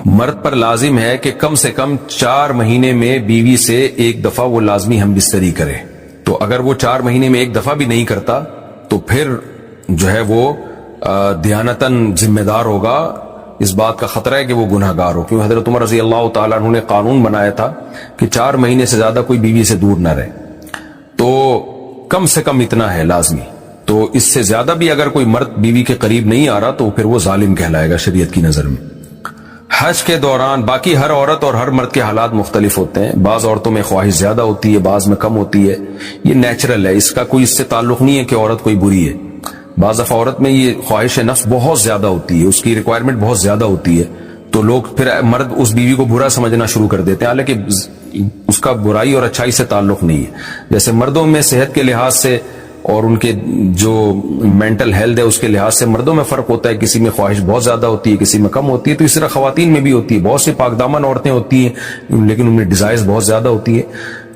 مرد پر لازم ہے کہ کم سے کم 4 مہینے میں بیوی سے ایک دفعہ وہ لازمی ہم بستری کرے. تو اگر وہ 4 مہینے میں ایک دفعہ بھی نہیں کرتا تو پھر جو ہے وہ دیانتاً ذمہ دار ہوگا. اس بات کا خطرہ ہے کہ وہ گناہ گار ہو، کیونکہ حضرت عمر رضی اللہ تعالیٰ عنہ نے قانون بنایا تھا کہ 4 مہینے سے زیادہ کوئی بیوی سے دور نہ رہے. تو کم سے کم اتنا ہے لازمی. تو اس سے زیادہ بھی اگر کوئی مرد بیوی کے قریب نہیں آ رہا تو پھر وہ ظالم کہلائے گا شریعت کی نظر میں. حج کے دوران باقی ہر عورت اور ہر مرد کے حالات مختلف ہوتے ہیں. بعض عورتوں میں خواہش زیادہ ہوتی ہے، بعض میں کم ہوتی ہے. یہ نیچرل ہے، اس کا کوئی اس سے تعلق نہیں ہے کہ عورت کوئی بری ہے. بعض دفعہ عورت میں یہ خواہش نفس بہت زیادہ ہوتی ہے، اس کی ریکوائرمنٹ بہت زیادہ ہوتی ہے، تو لوگ پھر مرد اس بیوی کو برا سمجھنا شروع کر دیتے ہیں، حالانکہ اس کا برائی اور اچھائی سے تعلق نہیں ہے. جیسے مردوں میں صحت کے لحاظ سے اور ان کے جو مینٹل ہیلتھ ہے اس کے لحاظ سے مردوں میں فرق ہوتا ہے. کسی میں خواہش بہت زیادہ ہوتی ہے، کسی میں کم ہوتی ہے. تو اس طرح خواتین میں بھی ہوتی ہے. بہت سی پاک دامن عورتیں ہوتی ہیں لیکن ان میں ڈیزائرز بہت زیادہ ہوتی ہے.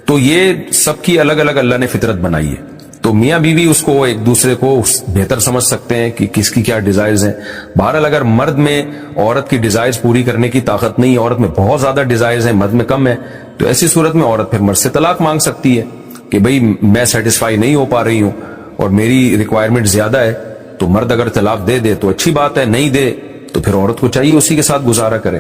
تو یہ سب کی الگ الگ اللہ نے فطرت بنائی ہے. تو میاں بیوی اس کو ایک دوسرے کو بہتر سمجھ سکتے ہیں کہ کس کی کیا ڈیزائرز ہیں. بہرحال اگر مرد میں عورت کی ڈیزائرز پوری کرنے کی طاقت نہیں، عورت میں بہت زیادہ ڈیزائرز ہیں، مرد میں کم ہے، تو ایسی صورت میں عورت پھر مرد سے طلاق مانگ سکتی ہے کہ بھئی میں سیٹسفائی نہیں ہو پا رہی ہوں اور میری ریکوائرمنٹ زیادہ ہے. تو مرد اگر طلاق دے دے تو اچھی بات ہے، نہیں دے تو پھر عورت کو چاہیے اسی کے ساتھ گزارا کرے.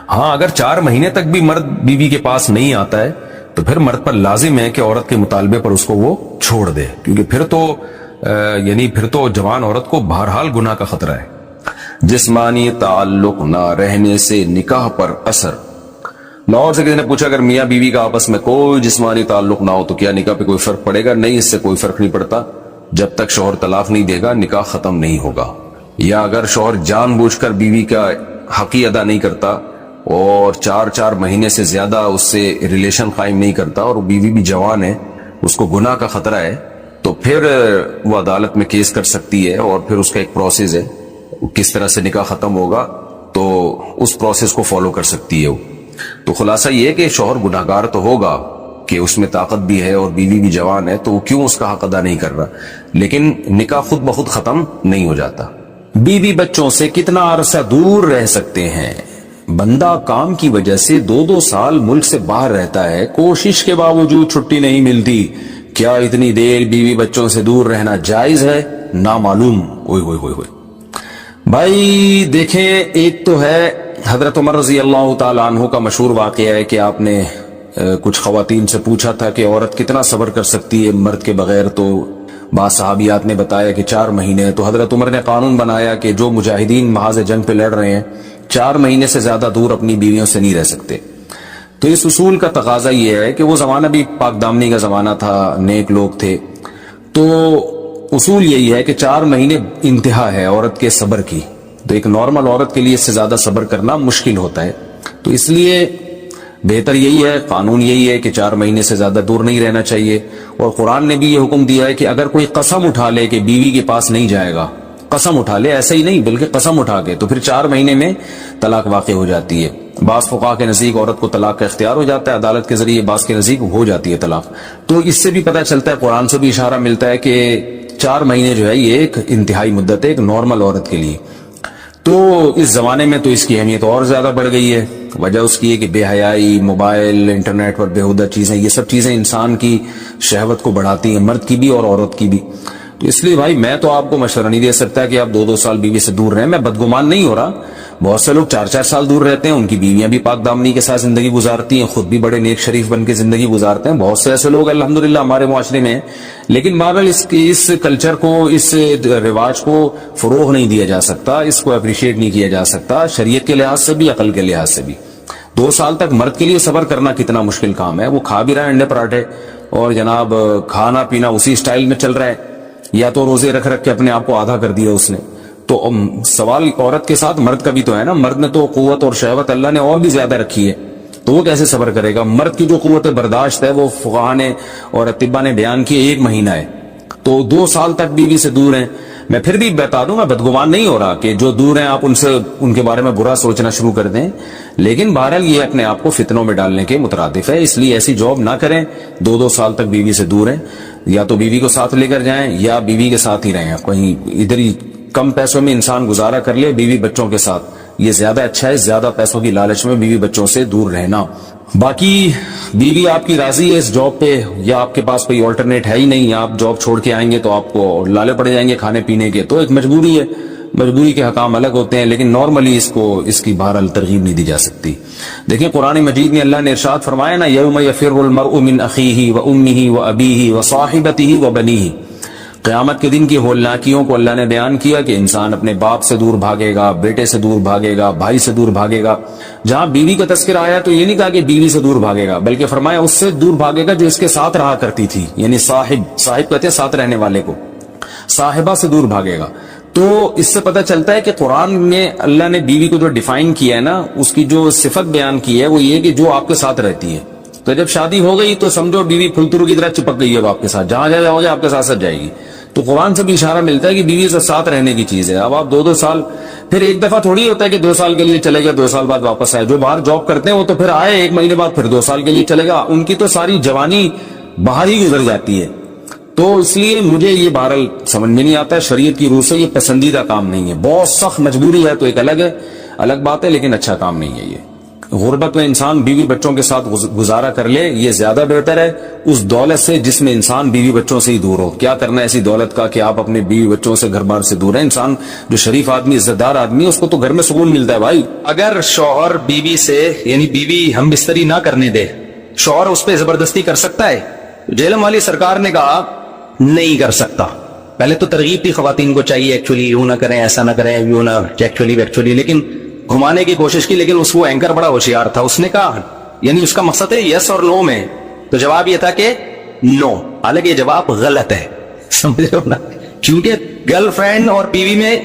ہاں اگر 4 مہینے تک بھی مرد بیوی کے پاس نہیں آتا ہے تو پھر مرد پر لازم ہے کہ عورت کے مطالبے پر اس کو وہ چھوڑ دے، کیونکہ پھر تو جوان عورت کو بہرحال گناہ کا خطرہ ہے. جسمانی تعلق نہ رہنے سے نکاح پر اثر. لاہور سے کسی نے پوچھا اگر میاں بیوی کا آپس میں کوئی جسمانی تعلق نہ ہو تو کیا نکاح پہ کوئی فرق پڑے گا؟ نہیں، اس سے کوئی فرق نہیں پڑتا. جب تک شوہر طلاق نہیں دے گا نکاح ختم نہیں ہوگا. یا اگر شوہر جان بوجھ کر بیوی کا حق ادا نہیں کرتا اور 4 مہینے سے زیادہ اس سے ریلیشن قائم نہیں کرتا اور بیوی بھی جوان ہے، اس کو گناہ کا خطرہ ہے، تو پھر وہ عدالت میں کیس کر سکتی ہے اور پھر اس کا ایک پروسیس ہے کس طرح سے نکاح ختم ہوگا، تو اس پروسیس کو فالو کر سکتی ہے وہ. تو خلاصہ یہ ہے کہ شوہر گناہگار تو ہوگا کہ اس میں طاقت بھی ہے اور بیوی بھی جوان ہے، تو وہ کیوں اس کا حق ادا نہیں کر رہا، لیکن نکاح خود بخود ختم نہیں ہو جاتا. بیوی بچوں سے کتنا عرصہ دور رہ سکتے ہیں؟ بندہ کام کی وجہ سے 2 سال ملک سے باہر رہتا ہے، کوشش کے باوجود چھٹی نہیں ملتی. کیا اتنی دیر بیوی بچوں سے دور رہنا جائز ہے؟ نامعلوم. ہوئے بھائی دیکھیں، ایک تو ہے حضرت عمر رضی اللہ تعالیٰ عنہ کا مشہور واقعہ ہے کہ آپ نے کچھ خواتین سے پوچھا تھا کہ عورت کتنا صبر کر سکتی ہے مرد کے بغیر، تو بعض صحابیات نے بتایا کہ 4 مہینے. تو حضرت عمر نے قانون بنایا کہ جو مجاہدین محاذ جنگ پہ لڑ رہے ہیں 4 مہینے سے زیادہ دور اپنی بیویوں سے نہیں رہ سکتے. تو اس اصول کا تقاضا یہ ہے کہ وہ زمانہ بھی پاک دامنی کا زمانہ تھا، نیک لوگ تھے، تو اصول یہی ہے کہ 4 مہینے انتہا ہے عورت کے صبر کی. تو ایک نارمل عورت کے لیے اس سے زیادہ صبر کرنا مشکل ہوتا ہے، تو اس لیے بہتر یہی ہے، قانون یہی ہے کہ 4 مہینے سے زیادہ دور نہیں رہنا چاہیے. اور قرآن نے بھی یہ حکم دیا ہے کہ اگر کوئی قسم اٹھا لے کہ بیوی کے پاس نہیں جائے گا، قسم اٹھا لے، ایسا ہی نہیں بلکہ قسم اٹھا کے، تو پھر 4 مہینے میں طلاق واقع ہو جاتی ہے. بعض فقہا کے نزدیک عورت کو طلاق کا اختیار ہو جاتا ہے عدالت کے ذریعے، بعض کے نزدیک ہو جاتی ہے طلاق. تو اس سے بھی پتہ چلتا ہے، قرآن سے بھی اشارہ ملتا ہے کہ 4 مہینے جو ہے یہ ایک انتہائی مدت ہے ایک نارمل عورت کے لیے. تو اس زمانے میں تو اس کی اہمیت اور زیادہ بڑھ گئی ہے. وجہ اس کی ہے کہ بے حیائی، موبائل، انٹرنیٹ پر بےہودہ چیزیں، یہ سب چیزیں انسان کی شہوت کو بڑھاتی ہیں، مرد کی بھی اور عورت کی بھی. تو اس لیے بھائی میں تو آپ کو مشورہ نہیں دے سکتا کہ آپ 2 سال بیوی سے دور رہیں. میں بدگمان نہیں ہو رہا، بہت سے لوگ 4 سال دور رہتے ہیں، ان کی بیویاں بھی پاک دامنی کے ساتھ زندگی گزارتی ہیں، خود بھی بڑے نیک شریف بن کے زندگی گزارتے ہیں. بہت سے ایسے لوگ الحمدللہ ہمارے معاشرے میں ہیں. لیکن بہرحال اس کلچر کو، اس رواج کو فروغ نہیں دیا جا سکتا، اس کو اپریشیٹ نہیں کیا جا سکتا شریعت کے لحاظ سے بھی، عقل کے لحاظ سے بھی. 2 سال تک مرد کے لیے صبر کرنا کتنا مشکل کام ہے. وہ کھا بھی رہا ہے انڈے پراٹھے اور جناب کھانا پینا اسی سٹائل میں چل رہا ہے، یا تو روزے رکھ کے اپنے آپ کو آدھا کر دیا اس نے. تو سوال عورت کے ساتھ مرد کا بھی تو ہے نا. مرد نے تو قوت اور شہوت اللہ نے اور بھی زیادہ رکھی ہے، تو وہ کیسے صبر کرے گا؟ مرد کی جو قوت برداشت ہے وہ فقہا نے اور اطباء نے بیان کی 1 مہینہ ہے. تو 2 سال تک بیوی سے دور ہیں. میں پھر بھی بتا دوں، میں بدگمان نہیں ہو رہا کہ جو دور ہیں آپ ان کے بارے میں برا سوچنا شروع کر دیں، لیکن بہرحال یہ اپنے آپ کو فتنوں میں ڈالنے کے مترادف ہے. اس لیے ایسی جاب نہ کریں. 2 سال تک بیوی سے دور ہیں، یا تو بیوی کو ساتھ لے کر جائیں یا بیوی کے ساتھ ہی رہیں. کہیں ادھر ہی کم پیسوں میں انسان گزارا کر لے بیوی بچوں کے ساتھ، یہ زیادہ اچھا ہے زیادہ پیسوں کی لالچ میں بیوی بچوں سے دور رہنا. باقی بیوی آپ کی راضی ہے اس جاب پہ یا آپ کے پاس کوئی آلٹرنیٹ ہے ہی نہیں, آپ جاب چھوڑ کے آئیں گے تو آپ کو لالے پڑ جائیں گے کھانے پینے کے, تو ایک مجبوری ہے, مجبوری کے حکام الگ ہوتے ہیں, لیکن نارملی اس کی بہرحال ترغیب نہیں دی جا سکتی. دیکھیں قرآن مجید میں اللہ نے ارشاد فرمایا نا, یوم یفر المرء من اخیہ وامہ وابیہ وصاحبتہ وبنیہ. قیامت کے دن کی ہولناکیوں کو اللہ نے بیان کیا کہ انسان اپنے باپ سے دور بھاگے گا, بیٹے سے دور بھاگے گا, بھائی سے دور بھاگے گا. جہاں بیوی کا تذکرہ آیا تو یہ نہیں کہا کہ بیوی سے دور بھاگے گا, بلکہ فرمایا اس سے دور بھاگے گا جو اس کے ساتھ رہا کرتی تھی, یعنی صاحب کہتے ہیں ساتھ رہنے والے کو, صاحبہ سے دور بھاگے گا. تو اس سے پتہ چلتا ہے کہ قرآن میں اللہ نے بیوی کو جو ڈیفائن کیا ہے نا, اس کی جو صفت بیان کی ہے وہ یہ کہ جو آپ کے ساتھ رہتی ہے. تو جب شادی ہو گئی تو سمجھو بیوی پھلترو کی طرح چپک گئی ہے آپ کے ساتھ, جہاں جاؤ گے آپ کے ساتھ جائے گی. تو قرآن سے بھی اشارہ ملتا ہے کہ بیوی سے ساتھ رہنے کی چیز ہے. اب آپ 2 سال, پھر ایک دفعہ تھوڑی ہوتا ہے کہ 2 سال کے لیے چلے گا 2 سال بعد واپس آئے. جو باہر جاب کرتے ہیں وہ تو پھر آئے 1 مہینے بعد پھر 2 سال کے لیے چلے گا, ان کی تو ساری جوانی باہر ہی گزر جاتی ہے. تو اس لیے مجھے یہ بہرحال سمجھ میں نہیں آتا ہے, شریعت کی روح سے یہ پسندیدہ کام نہیں ہے. بہت سخت مجبوری ہے تو ایک الگ بات ہے, لیکن اچھا کام نہیں ہے. یہ غربت میں انسان بیوی بچوں کے ساتھ گزارا کر لے, یہ زیادہ بہتر ہے اس دولت سے جس میں انسان بیوی بچوں سے ہی دور ہو. کیا کرنا ہے ایسی دولت کا کہ آپ اپنے بیوی بچوں سے گھر بار سے دور ہیں. انسان جو شریف آدمی عزت دار آدمی اس کو تو گھر میں سکون ملتا ہے بھائی. اگر شوہر بیوی سے یعنی بیوی ہم بستری نہ کرنے دے, شوہر اس پہ زبردستی کر سکتا ہے؟ جہلم والی سرکار نے کہا نہیں کر سکتا. پہلے تو ترغیب تھی خواتین کو چاہیے ایکچولی یوں نہ کریں, ایسا نہ کریں, یوں نہ ایکچولی, لیکن گھمانے کی کوشش کی. لیکن اس وہ اینکر بڑا ہوشیار تھا, اس نے کہا یعنی اس کا مقصد ہے یس اور نو میں, تو جواب یہ تھا کہ نو. حالانکہ یہ جواب غلط ہے, سمجھ رہے ہو نا, کیونکہ گرل فرینڈ اور بیوی میں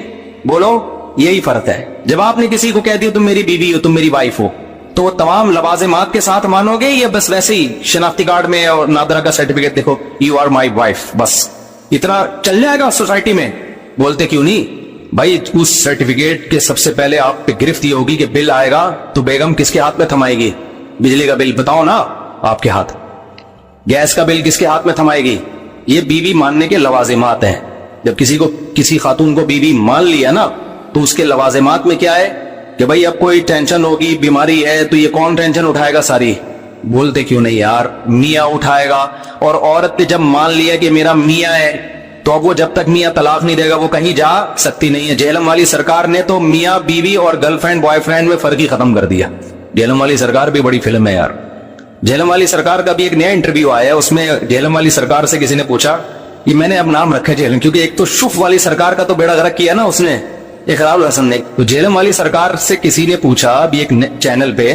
بولو یہی فرق ہے. جب آپ نے کسی کو کہہ دیا تم میری بیوی ہو, تم میری وائف ہو, تو وہ تمام لوازمات کے ساتھ مانو گے یا بس ویسے ہی شناختی کارڈ میں اور نادرا کا سرٹیفکیٹ دیکھو یو آر مائی وائف, بس اتنا چل جائے گا سوسائٹی میں؟ بولتے کیوں نہیں بھائی. اس سرٹیفکیٹ کے سب سے پہلے آپ پہ گرفت یہ ہوگی کہ بل آئے گا تو بیگم کس کے ہاتھ میں تھمائے گی؟ بجلی کا بل بتاؤ نا آپ کے ہاتھ, گیس کا بل کس کے ہاتھ میں تھمائے گی؟ یہ بیوی ماننے کے لوازمات ہیں. جب کسی خاتون کو بیوی مان لیا نا تو اس کے لوازمات میں کیا ہے کہ بھائی اب کوئی ٹینشن ہوگی, بیماری ہے, تو یہ کون ٹینشن اٹھائے گا ساری؟ بولتے کیوں نہیں یار, میاں اٹھائے گا. اور عورت نے جب مان لیا کہ میرا میاں ہے تو اب وہ جب تک میاں طلاق نہیں دے گا وہ کہیں جا سکتی نہیں ہے. جہلم والی سرکار نے تو میاں بیوی اور گرل فرینڈ بوائے فرینڈ میں فرق ہی ختم کر دیا. جہلم والی سرکار بھی بڑی فلم ہے یار. جہلم والی سرکار کا بھی ایک نیا انٹرویو آیا ہے, اس میں جہلم والی سرکار سے کسی نے پوچھا, یہ میں نے اب نام رکھا جہلم کیونکہ ایک تو شف والی سرکار کا تو بیڑا غرق کیا نا اس نے, اقرار الحسن نے. تو جہلم والی سرکار سے کسی نے پوچھا بھی ایک چینل پہ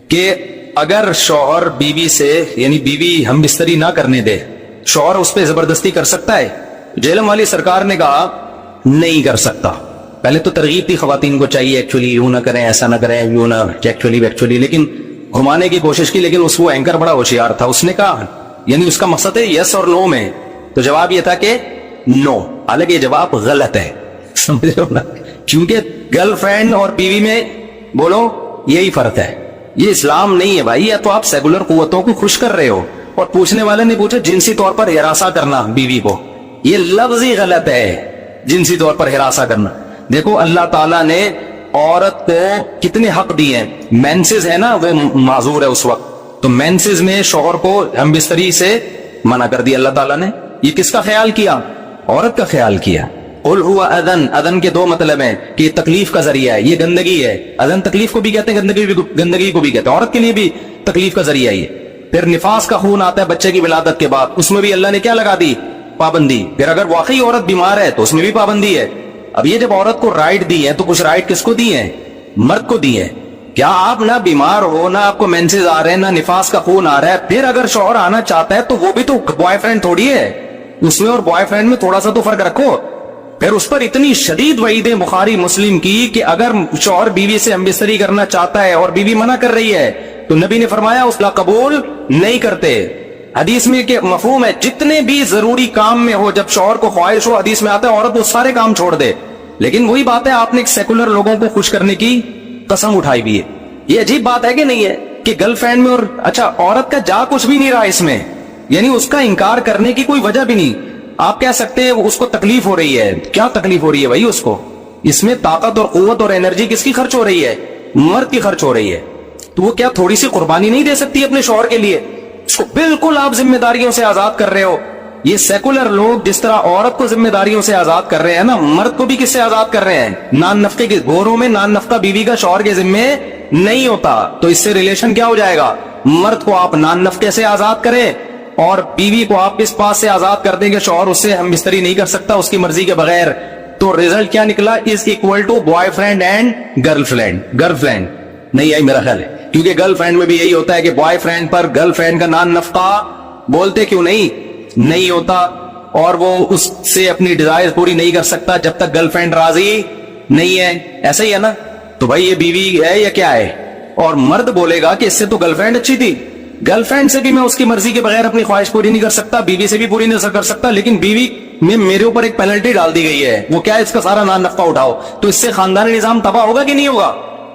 کہ اگر شوہر بیوی سے یعنی بیوی ہم بستری نہ کرنے دے, شوہر اس پہ زبردستی کر سکتا ہے؟ جہلم والی سرکار نے کہا نہیں کر سکتا. پہلے تو ترغیب تھی خواتین کو چاہیے ایکچولی یوں نہ کریں, ایسا نہ کریں, یوں نہ ایکچولی, لیکن گھمانے کی کوشش کی. لیکن اس وہ اینکر بڑا ہوشیار تھا, اس نے کہا یعنی اس کا مقصد ہے یس اور نو میں, تو جواب یہ تھا کہ نو. حالانکہ یہ جواب غلط ہے, سمجھ رہے ہو نا, کیونکہ گرل فرینڈ اور بیوی میں بولو یہی فرق ہے. یہ اسلام نہیں ہے بھائی. یا تو آپ سیکولر قوتوں کو خوش کر رہے ہو, اور پوچھنے والے نے پوچھا جنسی طور پر ہراساں کرنا بیوی کو, یہ لفظ ہی غلط ہے. جنسی طور پر ہراساں کرنا, دیکھو اللہ تعالیٰ نے عورت کو کتنے حق دیے ہیں. مینسز ہے نا وہ معذور ہے اس وقت, تو مینسز میں شوہر کو ہم بستری سے منع کر دیا اللہ تعالیٰ نے. یہ کس کا خیال کیا؟ عورت کا خیال کیا. قل هو اذن, اذن کے 2 مطلب ہیں کہ یہ تکلیف کا ذریعہ ہے, یہ گندگی ہے. اذن تکلیف کو بھی کہتے ہیں, گندگی کو بھی کہتے ہیں. عورت کے لیے بھی تکلیف کا ذریعہ ہے. پھر نفاس کا خون آتا ہے بچے کی ولادت کے بعد, اس میں بھی اللہ نے کیا لگا دی؟ پابندی. پھر اگر واقعی عورت بیمار ہے تو اس میں بھی پابندی ہے. اب یہ جب عورت کو رائٹ دی ہے تو کچھ رائٹ کس کو دی ہیں؟ مرد کو دی ہے. کیا آپ نہ بیمار ہو, نہ آپ کو مینسز آ رہے ہیں, نہ نفاس کا خون آ رہا ہے, پھر اگر شوہر آنا چاہتا ہے تو وہ بھی تو بوائے فرینڈ تھوڑی ہے, اس میں اور بوائے فرینڈ میں تھوڑا سا تو فرق رکھو. پھر اس پر اتنی شدید وعیدیں بخاری مسلم کی کہ اگر شوہر بیوی سے ہم بستری کرنا چاہتا ہے اور بیوی منع کر رہی ہے تو نبی نے فرمایا اس کا قبول نہیں کرتے. حدیث میں کہ مفہوم ہے جتنے بھی ضروری کام میں ہو, جب شوہر کو خواہش ہو, حدیث میں آتا ہے عورت وہ سارے کام چھوڑ دے. لیکن وہی بات ہے, آپ نے سیکولر لوگوں کو خوش کرنے کی قسم اٹھائی بھی ہے. یہ عجیب بات ہے کہ نہیں ہے کہ گرل فرینڈ میں, اور اچھا عورت کا جا کچھ بھی نہیں رہا اس میں, یعنی اس کا انکار کرنے کی کوئی وجہ بھی نہیں. آپ کہہ سکتے ہیں اس کو تکلیف ہو رہی ہے, کیا تکلیف ہو رہی ہے بھائی اس کو؟ اس میں طاقت اور قوت اور انرجی کس کی خرچ ہو رہی ہے؟ مرد کی خرچ ہو رہی ہے. تو وہ کیا تھوڑی سی قربانی نہیں دے سکتی اپنے شوہر کے لیے؟ اس کو بالکل آپ ذمہ داریوں سے آزاد کر رہے ہو. یہ سیکولر لوگ جس طرح عورت کو ذمہ داریوں سے آزاد کر رہے ہیں نا، مرد کو بھی کس سے آزاد کر رہے ہیں؟ نان نفقے کے گوروں میں نان نفقہ بیوی کا شوہر کے ذمہ نہیں ہوتا. تو اس سے ریلیشن کیا ہو جائے گا؟ مرد کو آپ نان نفقے سے آزاد کریں اور بیوی کو آپ اس بات سے آزاد کر دیں کہ شوہر اس سے ہم بستری نہیں کر سکتا اس کی مرضی کے بغیر. تو ریزلٹ کیا نکلا؟ Is equal to boyfriend and girlfriend. Girlfriend نہیں آئی میرا خیال ہے، کیونکہ گرل فرینڈ میں بھی یہی ہوتا ہے کہ بوائے فرینڈ پر گرل فرینڈ کا نان نفقہ بولتے کیوں نہیں ہوتا، اور وہ اس سے اپنی ڈیزائر پوری نہیں کر سکتا جب تک گرل فرینڈ راضی نہیں ہے. ایسا ہی ہے نا؟ تو بھائی یہ بیوی ہے یا کیا ہے؟ اور مرد بولے گا کہ اس سے تو گرل فرینڈ اچھی تھی، گرل فرینڈ سے بھی میں اس کی مرضی کے بغیر اپنی خواہش پوری نہیں کر سکتا، بیوی سے بھی پوری نہیں کر سکتا، لیکن بیوی میں میرے اوپر ایک پینلٹی ڈال دی گئی ہے، وہ کیا ہے؟ اس کا سارا نان نفقہ اٹھاؤ. تو اس سے خاندانی نظام تباہ ہوگا کہ نہیں ہوگا؟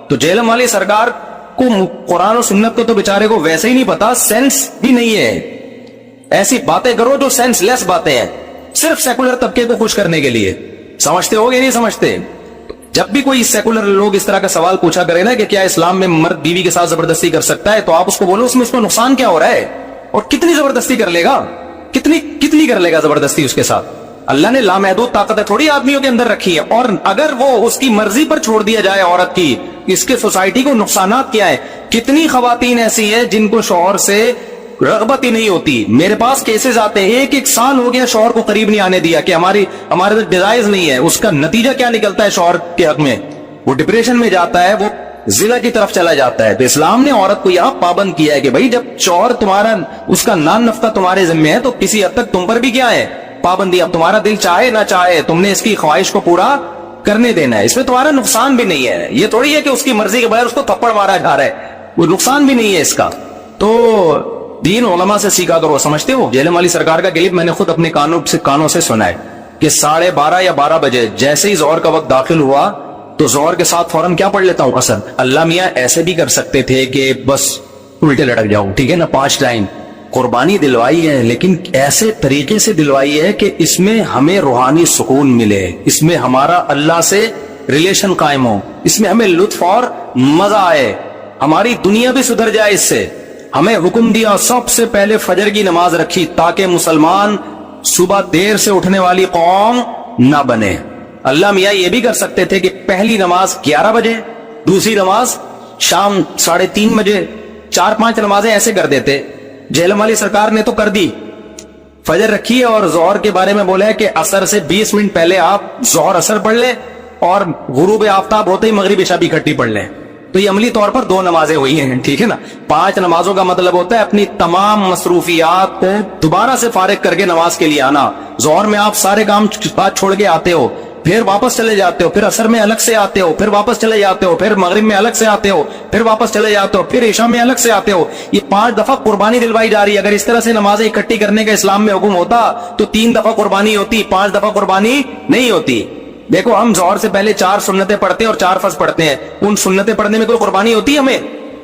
تو جہلم والی سرکار کو قرآن و سنت کو تو بیچارے کو ویسے ہی نہیں پتا، سینس بھی نہیں ہے. ایسی باتیں کرو جو سینس لیس باتیں ہیں، صرف سیکولر طبقے کو خوش کرنے کے لیے. سمجھتے ہو گے نہیں سمجھتے؟ جب بھی کوئی سیکولر لوگ اس طرح کا سوال پوچھا کرے نا کہ کیا اسلام میں مرد بیوی کے ساتھ زبردستی کر سکتا ہے، تو آپ اس کو بولو اس کو نقصان کیا ہو رہا ہے اور کتنی زبردستی کر لے گا، کتنی کر لے گا زبردستی اس کے ساتھ. اللہ نے لامحدود طاقت تھوڑی آدمیوں کے اندر رکھی ہے، اور اگر وہ اس کی مرضی پر چھوڑ دیا جائے عورت کی، اس کے سوسائٹی کو نقصانات کیا ہے. کتنی خواتین ایسی ہیں جن کو شوہر سے رغبت ہی نہیں ہوتی. میرے پاس کیسز آتے ہیں، ایک سال ہو گیا شوہر کو قریب نہیں آنے دیا کہ ہمارے ڈیزائرز نہیں ہے. اس کا نتیجہ کیا نکلتا ہے شوہر کے حق میں؟ وہ ڈپریشن میں جاتا ہے، وہ ضلع کی طرف چلا جاتا ہے. تو اسلام نے عورت کو یہاں پابند کیا ہے کہ بھائی جب شوہر تمہارا اس کا نان نفقہ تمہارے ذمہ ہے تو کسی حد تک تم پر بھی کیا ہے؟ پابندی. اب تمہارا دل چاہے نہ چاہے تم نے اس کی خواہش کو پورا کرنے دینا ہے. اس میں تمہارا نقصان بھی نہیں ہے. یہ تھوڑی ہے کہ اس کی مرضی کے بغیر اس کو تھپڑ مارا جا رہا ہے، وہ نقصان بھی نہیں ہے اس کا. تو دین علماء سے سیکھا کرو. سمجھتے ہو جہلم والی سرکار کا کلپ میں نے خود اپنے کانوں سے سنا ہے کہ 12:30 یا 12 بجے جیسے ہی ظہر کا وقت داخل ہوا تو ظہر کے ساتھ فوراً کیا پڑھ لیتا ہوں؟ عصر. اللہ میاں ایسے بھی کر سکتے تھے کہ بس الٹے لٹک جاؤ، ٹھیک ہے نا، 5 ٹائم قربانی دلوائی ہے، لیکن ایسے طریقے سے دلوائی ہے کہ اس میں ہمیں روحانی سکون ملے، اس میں ہمارا اللہ سے ریلیشن قائم ہو، اس میں ہمیں لطف اور مزہ آئے، ہماری دنیا بھی سدھر جائے. اس سے ہمیں حکم دیا سب سے پہلے فجر کی نماز رکھی تاکہ مسلمان صبح دیر سے اٹھنے والی قوم نہ بنے. اللہ میاں یہ بھی کر سکتے تھے کہ پہلی نماز 11 بجے، دوسری نماز شام 3:30 بجے، 4-5 نمازیں ایسے کر دیتے. جہلم والی سرکار نے تو کر دی، فجر رکھی ہے اور ظہر کے بارے میں بولا ہے کہ عصر سے 20 منٹ پہلے آپ ظہر عصر پڑھ لیں اور غروب آفتاب ہوتے ہی مغرب عشاء بھی اکٹھی پڑھ لیں. تو یہ عملی طور پر 2 نمازیں ہوئی ہیں، ٹھیک ہے نا. 5 نمازوں کا مطلب ہوتا ہے اپنی تمام مصروفیات کو دوبارہ سے فارغ کر کے نماز کے لیے آنا. ظہر میں آپ سارے کام چھوڑ کے آتے ہو، پھر واپس چلے جاتے ہو، پھر عصر میں الگ سے آتے ہو، پھر واپس چلے جاتے ہو، پھر مغرب میں الگ سے آتے ہو، پھر واپس چلے جاتے ہو، پھر عشاء میں الگ سے آتے ہو. یہ 5 دفعہ قربانی دلوائی جا رہی ہے. اگر اس طرح سے نمازیں اکٹھی کرنے کا اسلام میں حکم ہوتا تو 3 دفعہ قربانی ہوتی، 5 دفعہ قربانی نہیں ہوتی. دیکھو ہم ظہر سے پہلے 4 سنتیں پڑھتے ہیں اور 4 فرض پڑھتے ہیں. ان سنتیں پڑھنے میں کوئی قربانی ہوتی ہے ہمیں؟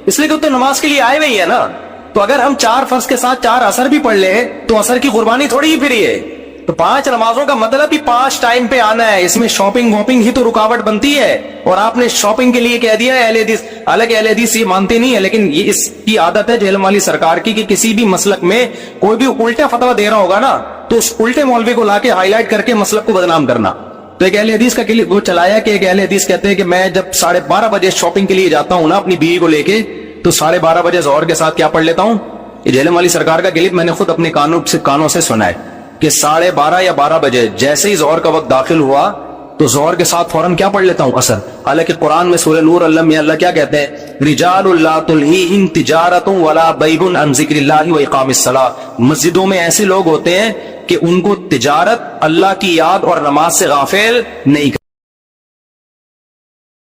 اس لیے کہ تو نماز کے لیے آئے ہوئی ہے نا. تو اگر ہم 4 فرض کے ساتھ 4 عصر بھی پڑھ لیں تو عصر کی قربانی تھوڑی ہی پھری ہے. تو 5 نمازوں کا مطلب ہی 5 ٹائم پہ آنا ہے. اس میں شاپنگ واپنگ ہی تو رکاوٹ بنتی ہے. اور آپ نے شاپنگ کے لیے کہہ دیا ہے اہل حدیث. حالانکہ اہل حدیث یہ مانتے نہیں ہے، لیکن یہ اس کی عادت ہے جہلم والی سرکار کی کہ کسی بھی مسلک میں کوئی بھی الٹا فتویٰ دے رہا ہوگا نا تو اس الٹے مولوی کو لا کے ہائی لائٹ کر کے مسلک کو بدنام کرنا. تو ایک اہل حدیث کا کلپ وہ چلایا کہ ایک اہل حدیث کہتے ہیں کہ میں جب 12:30 بجے شاپنگ کے لیے جاتا ہوں نا اپنی بیوی کو لے کے تو 12:30 بجے ظہر کے ساتھ کیا پڑھ لیتا ہوں. یہ جہلم والی سرکار کا کلپ میں نے خود اپنے کانوں سے سنا ہے کہ 12:30 یا 12 بجے جیسے ہی ظہر کا وقت داخل ہوا تو ظہر کے ساتھ فوراً کیا پڑھ لیتا ہوں؟ عصر. حالانکہ قرآن میں سورہ نور اللہ کیا کہتے ہیں؟ رجال لا تلہیہم تجارت ولا بیع عن ذکر اللہ واقام الصلاۃ. مسجدوں میں ایسے لوگ ہوتے ہیں کہ ان کو تجارت، اللہ کی یاد اور نماز سے غافل نہیں